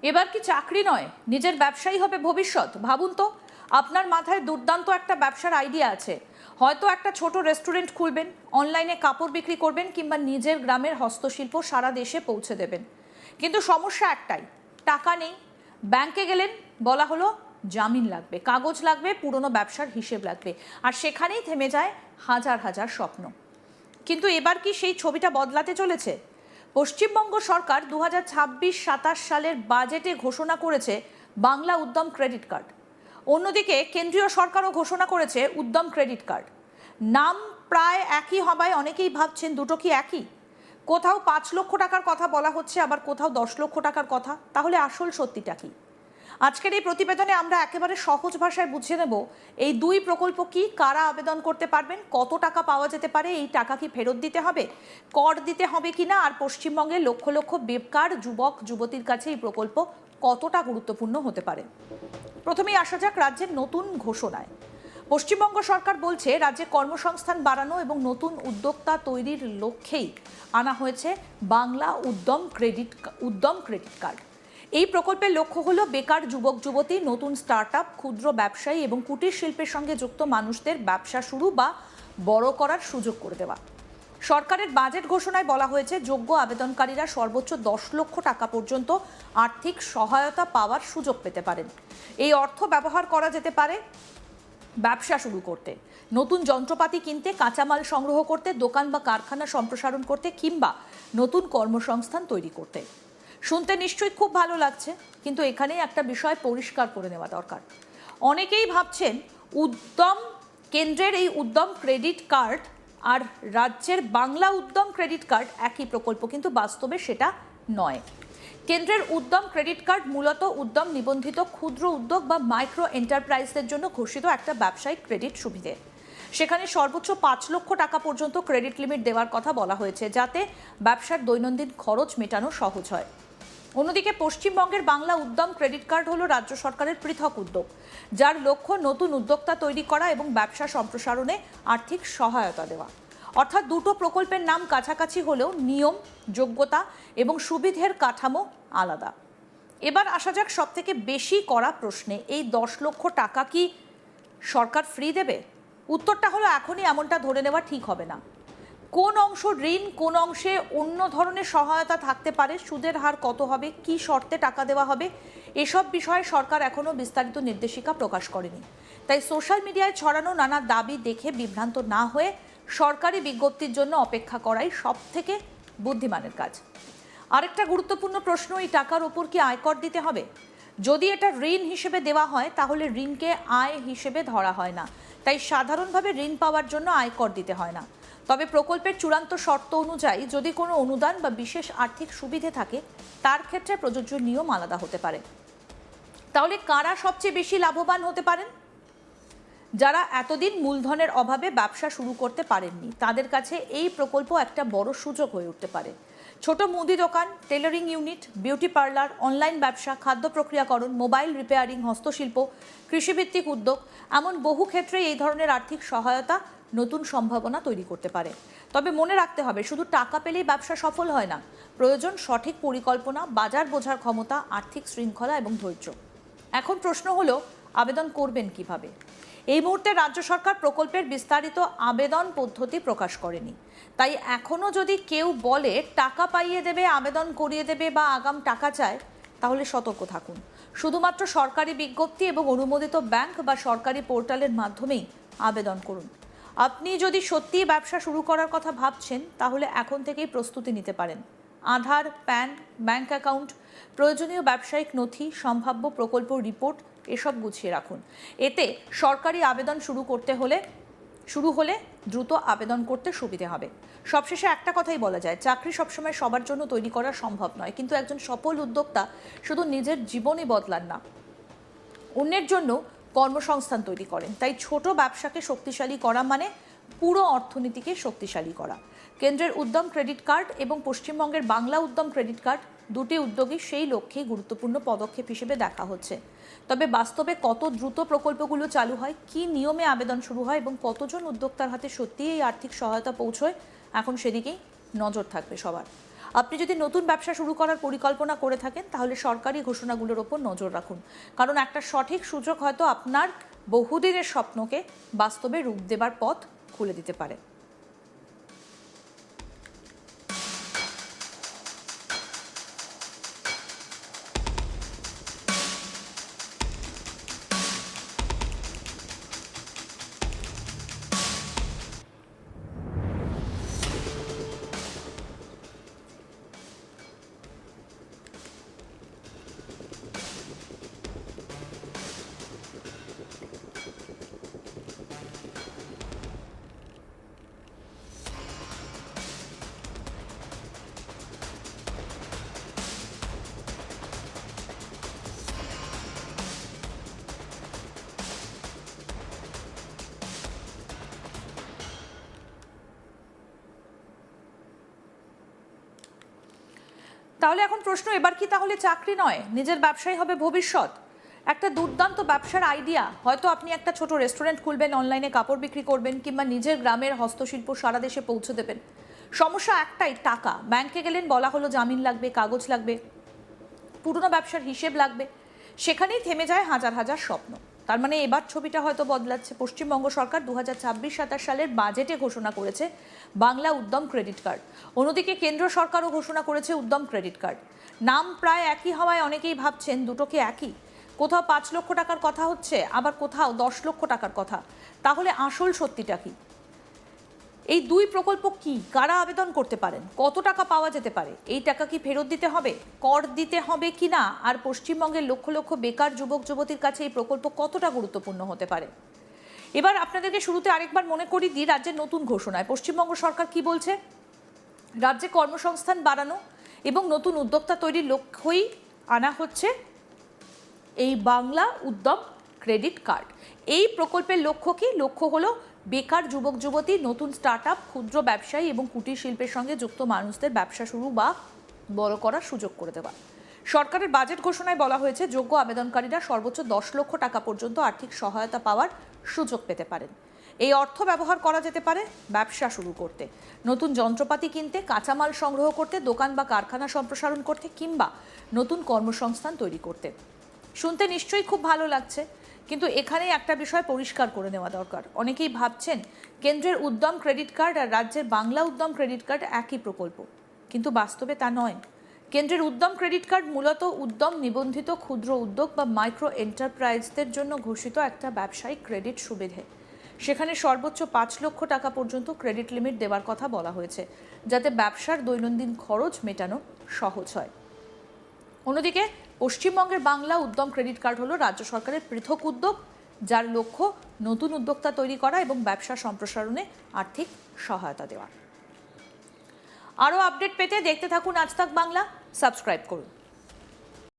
এবার কি চাকরি নয়, নিজের ব্যবসায়ী হবে ভবিষ্যৎ? ভাবুন তো, আপনার মাথায় দুর্দান্ত একটা ব্যবসার আইডিয়া আছে। হয়তো একটা ছোট রেস্টুরেন্ট খুলবেন, অনলাইনে কাপড় বিক্রি করবেন, কিংবা নিজের গ্রামের হস্তশিল্প সারা দেশে পৌঁছে দেবেন। কিন্তু সমস্যা একটাই, টাকা নেই। ব্যাংকে গেলেন, বলা হলো জামিন লাগবে, কাগজ লাগবে, পুরনো ব্যবসার হিসেব লাগবে, আর সেখানেই থেমে যায় হাজার হাজার স্বপ্ন। কিন্তু এবার কি সেই ছবিটা বদলাতে চলেছে? পশ্চিমবঙ্গ সরকার 2026-27 সালের বাজেটে ঘোষণা করেছে বাংলা উদ্যম ক্রেডিট কার্ড। অন্যদিকে কেন্দ্রীয় সরকারও ঘোষণা করেছে উদ্যম ক্রেডিট কার্ড। নাম প্রায় একই হওয়ায় অনেকেই ভাবছেন দুটো কি একই। কোথাও 5 লক্ষ টাকার কথা বলা হচ্ছে, আবার কোথাও 10 লক্ষ টাকার কথা। তাহলে আসল সত্যিটা কি? আজকের এই প্রতিবেদনে আমরা একেবারে সহজ ভাষায় বুঝিয়ে নেব এই দুই প্রকল্প কি, কারা আবেদন করতে পারবেন, কত টাকা পাওয়া যেতে পারে, এই টাকা কি ফেরত দিতে হবে, কর দিতে হবে কিনা, আর পশ্চিমবঙ্গের লক্ষ লক্ষ বেকার যুবক যুবতীর কাছে এই প্রকল্প কতটা গুরুত্বপূর্ণ হতে পারে। প্রথমেই আসা যাক রাজ্যের নতুন ঘোষণায়। পশ্চিমবঙ্গ সরকার বলছে রাজ্যে কর্মসংস্থান বাড়ানো এবং নতুন উদ্যোক্তা তৈরির লক্ষ্যেই আনা হয়েছে বাংলা উদ্যম ক্রেডিট কার্ড। এই প্রকল্পের লক্ষ্য হলো বেকার যুবক যুবতী, নতুন স্টার্টআপ, ক্ষুদ্র ব্যবসায়ী এবং কুটির শিল্পের সঙ্গে যুক্ত মানুষদের ব্যবসা শুরু বা বড় করার সুযোগ করে দেওয়া। সরকারের বাজেট ঘোষণায় বলা হয়েছে যোগ্য আবেদনকারীরা সর্বোচ্চ 10 লক্ষ টাকা পর্যন্ত আর্থিক সহায়তা পাওয়ার সুযোগ পেতে পারেন। এই অর্থ ব্যবহার করা যেতে পারে ব্যবসা শুরু করতে, নতুন যন্ত্রপাতি কিনতে, কাঁচামাল সংগ্রহ করতে, দোকান বা কারখানা সম্প্রসারণ করতে, কিংবা নতুন কর্মসংস্থান তৈরি করতে। শুনতে নিশ্চয়ই খুব ভালো লাগছে, কিন্তু এখানেই একটা বিষয় পরিষ্কার করে নেওয়া দরকার। অনেকেই ভাবছেন কেন্দ্রের এই উদ্যম ক্রেডিট কার্ড আর রাজ্যের বাংলা উদ্যম ক্রেডিট কার্ড একই প্রকল্প, কিন্তু বাস্তবে সেটা নয়। কেন্দ্রের উদ্যম ক্রেডিট কার্ড মূলত উদ্যম নিবন্ধিত ক্ষুদ্র উদ্যোগ বা মাইক্রো এন্টারপ্রাইজদের জন্য ঘোষিত একটা ব্যবসায়িক ক্রেডিট সুবিধে। সেখানে সর্বোচ্চ 5 লক্ষ টাকা পর্যন্ত ক্রেডিট লিমিট দেওয়ার কথা বলা হয়েছে, যাতে ব্যবসার দৈনন্দিন খরচ মেটানো সহজ হয়। অন্যদিকে পশ্চিমবঙ্গের বাংলা উদ্যম ক্রেডিট কার্ড হলো রাজ্য সরকারের পৃথক উদ্যোগ, যার লক্ষ্য নতুন উদ্যোক্তা তৈরি করা এবং ব্যবসা সম্প্রসারণে আর্থিক সহায়তা দেওয়া। অর্থাৎ দুটো প্রকল্পের নাম কাছাকাছি হলেও নিয়ম, যোগ্যতা এবং সুবিধের কাঠামো আলাদা। এবার আসা যাক সব থেকে বেশি করা প্রশ্নে, এই 10 লক্ষ টাকা কি সরকার ফ্রি দেবে? উত্তরটা হলো এখনই এমনটা ধরে নেওয়া ঠিক হবে না। কোন অংশ ঋণ, কোন অংশে অন্য ধরনের সহায়তা থাকতে পারে, সুদের হার কত হবে, কি শর্তে টাকা দেওয়া হবে, এসব বিষয়ে সরকার এখনো বিস্তারিত নির্দেশিকা প্রকাশ করেনি। তাই সোশ্যাল মিডিয়ায় ছড়ানো নানা দাবি দেখে বিভ্রান্ত না হয়ে সরকারি বিজ্ঞপ্তির জন্য অপেক্ষা করাই সব থেকে বুদ্ধিমানের কাজ। আরেকটা গুরুত্বপূর্ণ প্রশ্ন, এই টাকার ওপর কি আয়কর দিতে হবে? যদি এটা ঋণ হিসেবে দেওয়া হয় তাহলে ঋণকে আয় হিসেবে ধরা হয় না, তাই সাধারণভাবে ঋণ পাওয়ার জন্য আয়কর দিতে হয় না। তবে প্রকল্পের চূড়ান্ত শর্ত অনুযায়ী যদি কোনো অনুদান বা বিশেষ আর্থিক সুবিধে থাকে, তার ক্ষেত্রে প্রযোজ্য নিয়ম আলাদা হতে পারে। তাহলে কারা সবচেয়ে বেশি লাভবান হতে পারেন? যারা এতদিন মূলধনের অভাবে ব্যবসা শুরু করতে পারেননি, তাদের কাছে এই প্রকল্প একটা বড় সুযোগ হয়ে উঠতে পারে। ছোট মুদি দোকান, tailoring unit, beauty parlour, online ব্যবসা, খাদ্য প্রক্রিয়াকরণ, মোবাইল রিপেয়ারিং, হস্তশিল্প, কৃষিভিত্তিক উদ্যোগ, এমন বহু ক্ষেত্রে এই ধরনের আর্থিক সহায়তা নতুন সম্ভাবনা তৈরি করতে পারে। তবে মনে রাখতে হবে, শুধু টাকা পেলেই ব্যবসা সফল হয় না। প্রয়োজন সঠিক পরিকল্পনা, বাজার বোঝার ক্ষমতা, আর্থিক শৃঙ্খলা এবং ধৈর্য। এখন প্রশ্ন হলো, আবেদন করবেন কিভাবে? এই মুহূর্তে রাজ্য সরকার প্রকল্পের বিস্তারিত আবেদন পদ্ধতি প্রকাশ করেনি। তাই এখনও যদি কেউ বলে টাকা পাইয়ে দেবে, আবেদন করিয়ে দেবে বা আগাম টাকা চায়, তাহলে সতর্ক থাকুন। শুধুমাত্র সরকারি বিজ্ঞপ্তি এবং অনুমোদিত ব্যাংক বা সরকারি পোর্টালের মাধ্যমেই আবেদন করুন। আপনি যদি সত্যিই ব্যবসা শুরু করার কথা ভাবছেন, তাহলে এখন থেকেই প্রস্তুতি নিতে পারেন। আধার, প্যান, ব্যাংক অ্যাকাউন্ট, প্রয়োজনীয় ব্যবসায়িক নথি, সম্ভাব্য প্রকল্প রিপোর্ট এসব গুছিয়ে রাখুন। এতে সরকারি আবেদন শুরু হলে দ্রুত আবেদন করতে সুবিধে হবে। সবশেষে একটা কথাই বলা যায়, চাকরি সবসময় সবার জন্য তৈরি করা সম্ভব নয়, কিন্তু একজন সফল উদ্যোক্তা শুধু নিজের জীবনই বদলান না, অন্যের জন্য কর্মসংস্থান তৈরি করেন। তাই ছোট ব্যবসাকে শক্তিশালী করা মানে পুরো অর্থনীতিকে শক্তিশালী করা। কেন্দ্রের উদ্যম ক্রেডিট কার্ড এবং পশ্চিমবঙ্গের বাংলা উদ্যম ক্রেডিট কার্ড, দুটি উদ্যোগই সেই লক্ষ্যেই গুরুত্বপূর্ণ পদক্ষেপ হিসেবে দেখা হচ্ছে। তবে বাস্তবে কত দ্রুত প্রকল্পগুলো চালু হয়, কী নিয়মে আবেদন শুরু হয় এবং কতজন উদ্যোক্তার হাতে সত্যিই এই আর্থিক সহায়তা পৌঁছয়, এখন সেদিকেই নজর থাকবে সবার। আপনি যদি নতুন ব্যবসা শুরু করার পরিকল্পনা করে থাকেন তাহলে সরকারি ঘোষণাগুলোর ওপর নজর রাখুন, কারণ একটা সঠিক সুযোগ হয়তো আপনার বহুদিনের স্বপ্নকে বাস্তবে রূপ দেবার পথ খুলে দিতে পারে। তাহলে এখন প্রশ্ন, এবার কি তাহলে চাকরি নয়, নিজের ব্যবসায় হবে ভবিষ্যৎ? একটা দুর্দান্ত ব্যবসার আইডিয়া, হয়তো আপনি একটা ছোট রেস্টুরেন্ট খুলবেন, অনলাইনে কাপড় বিক্রি করবেন, কিংবা নিজের গ্রামের হস্তশিল্প সারা দেশে পৌঁছে দেবেন। সমস্যা একটাই, টাকা। ব্যাংকে গেলেন, বলা হলো জামিন লাগবে, কাগজ লাগবে, পুরনো ব্যবসার হিসেব লাগবে, সেখানেই থেমে যায় হাজার হাজার স্বপ্ন। তার মানে এবার ছবিটা হয়তো বদলাচ্ছে। পশ্চিমবঙ্গ সরকার 2026-27 সালের বাজেটে ঘোষণা করেছে বাংলা উদ্যম ক্রেডিট কার্ড। অন্যদিকে কেন্দ্র সরকারও ঘোষণা করেছে উদ্যম ক্রেডিট কার্ড। নাম প্রায় একই হওয়ায় অনেকেই ভাবছেন দুটো কি একই। কোথাও 5 লক্ষ টাকার কথা হচ্ছে, আবার কোথাও 10 লক্ষ টাকার কথা। তাহলে আসল সত্যিটা কি? এই দুই প্রকল্প কি, কারা আবেদন করতে পারেন, কত টাকা পাওয়া যেতে পারে, এই টাকা কি ফেরত দিতে হবে, কর দিতে হবে কি না, আর পশ্চিমবঙ্গের লক্ষ লক্ষ বেকার যুবক যুবতীর কাছে এই প্রকল্প কতটা গুরুত্বপূর্ণ হতে পারে? এবার আপনাদেরকে শুরুতে আরেকবার মনে করিয়ে দিই রাজ্যের নতুন ঘোষণায় পশ্চিমবঙ্গ সরকার কি বলছে। রাজ্যে কর্মসংস্থান বাড়ানো এবং নতুন উদ্যোক্তা তৈরির লক্ষ্যই আনা হচ্ছে এই বাংলা উদ্যম ক্রেডিট কার্ড। এই প্রকল্পের লক্ষ্য কি? লক্ষ্য হলো বেকার যুবক যুবতী, নতুন স্টার্টআপ, ক্ষুদ্র ব্যবসায়ী এবং কুটির শিল্পের সঙ্গে যুক্ত মানুষদের ব্যবসা শুরু বা বড় করার সুযোগ করে দেওয়া। সরকারের বাজেট ঘোষণায় বলা হয়েছে যোগ্য আবেদনকারীরা সর্বোচ্চ 10 লক্ষ টাকা পর্যন্ত আর্থিক সহায়তা পাওয়ার সুযোগ পেতে পারেন। এই অর্থ ব্যবহার করা যেতে পারে ব্যবসা শুরু করতে, নতুন যন্ত্রপাতি কিনতে, কাঁচামাল সংগ্রহ করতে, দোকান বা কারখানা সম্প্রসারণ করতে, কিংবা নতুন কর্মসংস্থান তৈরি করতে। শুনতে নিশ্চয়ই খুব ভালো লাগছে, কিন্তু এখানেই একটা বিষয় পরিষ্কার করে নেওয়া দরকার। অনেকেই ভাবছেন কেন্দ্রের উদ্যম ক্রেডিট কার্ড আর রাজ্যের বাংলা উদ্যম ক্রেডিট কার্ড একই প্রকল্প, কিন্তু বাস্তবে তা নয়। কেন্দ্রের উদ্যম ক্রেডিট কার্ড মূলত উদ্যম নিবন্ধিত ক্ষুদ্র উদ্যোগ বা মাইক্রো এন্টারপ্রাইজদের জন্য ঘোষিত একটা ব্যবসায়িক ক্রেডিট সুবিধে। সেখানে সর্বোচ্চ 5 লক্ষ টাকা পর্যন্ত ক্রেডিট লিমিট দেওয়ার কথা বলা হয়েছে, যাতে ব্যবসার দৈনন্দিন খরচ মেটানো সহজ হয়। অন্যদিকে পশ্চিমবঙ্গের বাংলা উদ্যম ক্রেডিট কার্ড হলো রাজ্য সরকারের পৃথক উদ্যোগ, যার লক্ষ্য নতুন উদ্যোক্তা তৈরি করা এবং ব্যবসা সম্প্রসারণে আর্থিক সহায়তা দেওয়া। আরও আপডেট পেতে দেখতে থাকুন আজ তাক বাংলা, সাবস্ক্রাইব করুন।